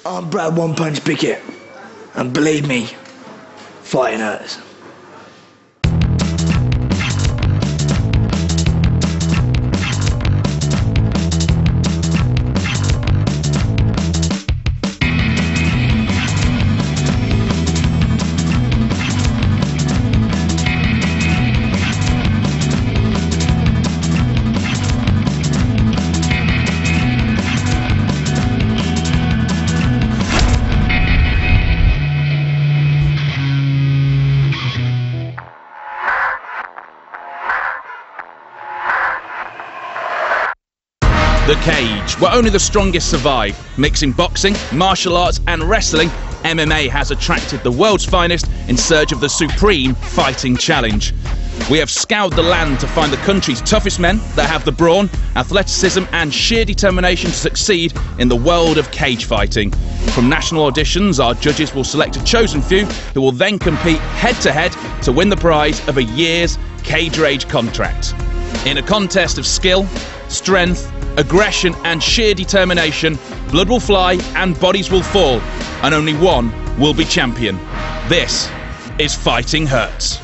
I'm Brad One Punch Pickett, and believe me, fighting hurts. The cage, where only the strongest survive. Mixing boxing, martial arts and wrestling, MMA has attracted the world's finest in search of the supreme fighting challenge. We have scoured the land to find the country's toughest men that have the brawn, athleticism and sheer determination to succeed in the world of cage fighting. From national auditions, our judges will select a chosen few who will then compete head-to-head to win the prize of a year's Cage Rage contract. In a contest of skill, strength, aggression and sheer determination, blood will fly and bodies will fall, and only one will be champion. This is Fighting Hurts.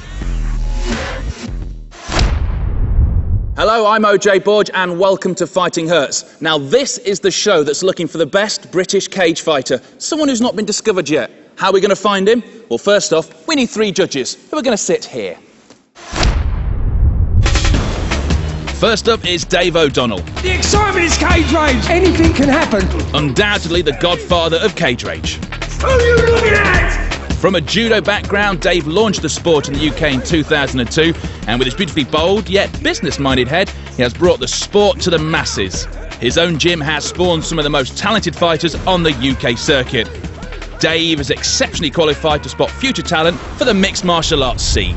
Hello, I'm OJ Borge and welcome to Fighting Hurts. Now this is the show that's looking for the best British cage fighter, someone who's not been discovered yet. How are we going to find him? Well, first off, we need 3 judges who are going to sit here. First up is Dave O'Donnell. The excitement is Cage Rage. Anything can happen. Undoubtedly the godfather of Cage Rage. Who are you looking at? From a judo background, Dave launched the sport in the UK in 2002, and with his beautifully bold yet business-minded head, he has brought the sport to the masses. His own gym has spawned some of the most talented fighters on the UK circuit. Dave is exceptionally qualified to spot future talent for the mixed martial arts scene.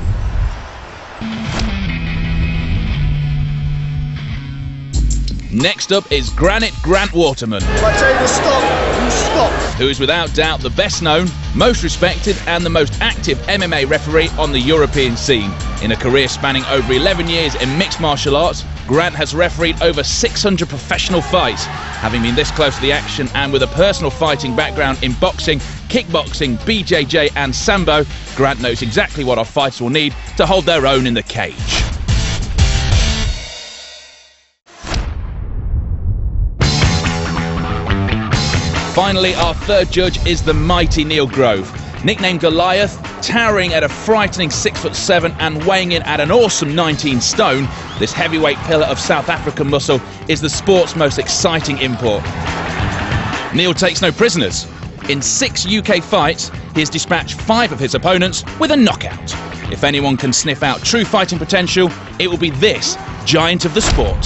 Next up is Grant Waterman. If I tell you to stop, you stop. Who is without doubt the best known, most respected and the most active MMA referee on the European scene. In a career spanning over 11 years in mixed martial arts, Grant has refereed over 600 professional fights. Having been this close to the action and with a personal fighting background in boxing, kickboxing, BJJ and Sambo, Grant knows exactly what our fighters will need to hold their own in the cage. Finally, our third judge is the mighty Neil Grove. Nicknamed Goliath, towering at a frightening 6'7" and weighing in at an awesome 19 stone, this heavyweight pillar of South African muscle is the sport's most exciting import. Neil takes no prisoners. In 6 UK fights, he has dispatched 5 of his opponents with a knockout. If anyone can sniff out true fighting potential, it will be this giant of the sport.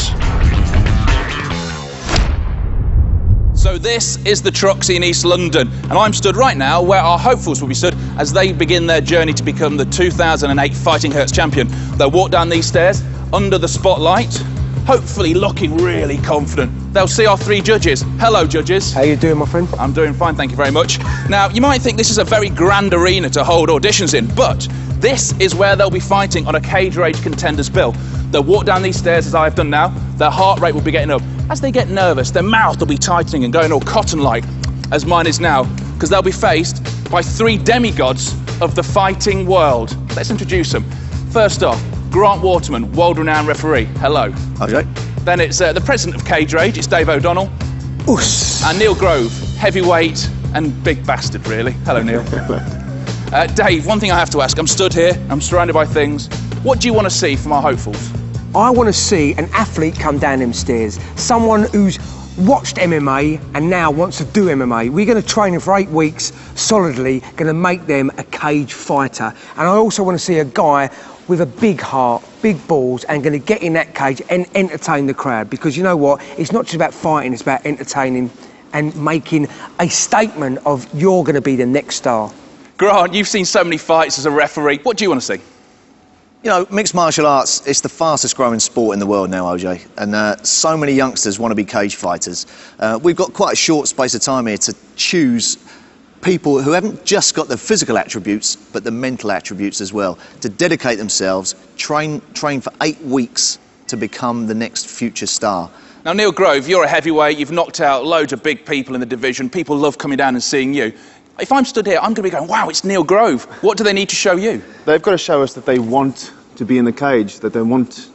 So this is the Troxy in East London, and I'm stood right now where our hopefuls will be stood as they begin their journey to become the 2008 Fighting Hurts champion. They'll walk down these stairs under the spotlight, hopefully looking really confident. They'll see our 3 judges. Hello, judges. How you doing, my friend? I'm doing fine, thank you very much. Now, you might think this is a very grand arena to hold auditions in, but this is where they'll be fighting on a Cage Rage contenders bill. They'll walk down these stairs as I have done now. Their heart rate will be getting up. As they get nervous, their mouth will be tightening and going all cotton-like, as mine is now, because they'll be faced by 3 demigods of the fighting world. Let's introduce them. First off, Grant Waterman, world-renowned referee. Hello. Okay. Then it's the president of Cage Rage, it's Dave O'Donnell. Oos. And Neil Grove, heavyweight and big bastard, really. Hello, Neil. Dave, one thing I have to ask. I'm stood here, I'm surrounded by things. What do you want to see from our hopefuls? I want to see an athlete come down them stairs. Someone who's watched MMA and now wants to do MMA. We're going to train them for 8 weeks solidly, going to make them a cage fighter. And I also want to see a guy with a big heart, big balls, and going to get in that cage and entertain the crowd. Because you know what? It's not just about fighting, it's about entertaining and making a statement of you're going to be the next star. Grant, you've seen so many fights as a referee. What do you want to see? You know, mixed martial arts, it's the fastest growing sport in the world now, OJ. And so many youngsters want to be cage fighters. We've got quite a short space of time here to choose people who haven't just got the physical attributes, but the mental attributes as well, to dedicate themselves, train for 8 weeks to become the next future star. Now, Neil Grove, you're a heavyweight, you've knocked out loads of big people in the division, people love coming down and seeing you. If I'm stood here, I'm going to be going, wow, it's Neil Grove. What do they need to show you? They've got to show us that they want to be in the cage, that they want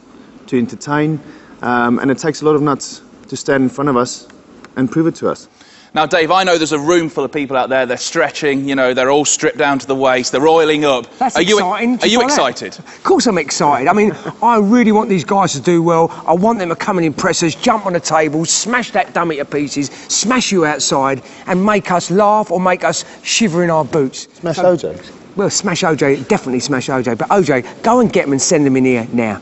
to entertain, and it takes a lot of nuts to stand in front of us and prove it to us. Now, Dave, I know there's a room full of people out there, they're stretching, you know, they're all stripped down to the waist, they're oiling up. That's exciting. exciting. Are you excited? Of course I'm excited. I mean, I really want these guys to do well. I want them to come and impress us, jump on the table, smash that dummy to pieces, smash you outside, and make us laugh or make us shiver in our boots. Smash OJ. Well, smash OJ, definitely smash OJ. But OJ, go and get them and send them in here now.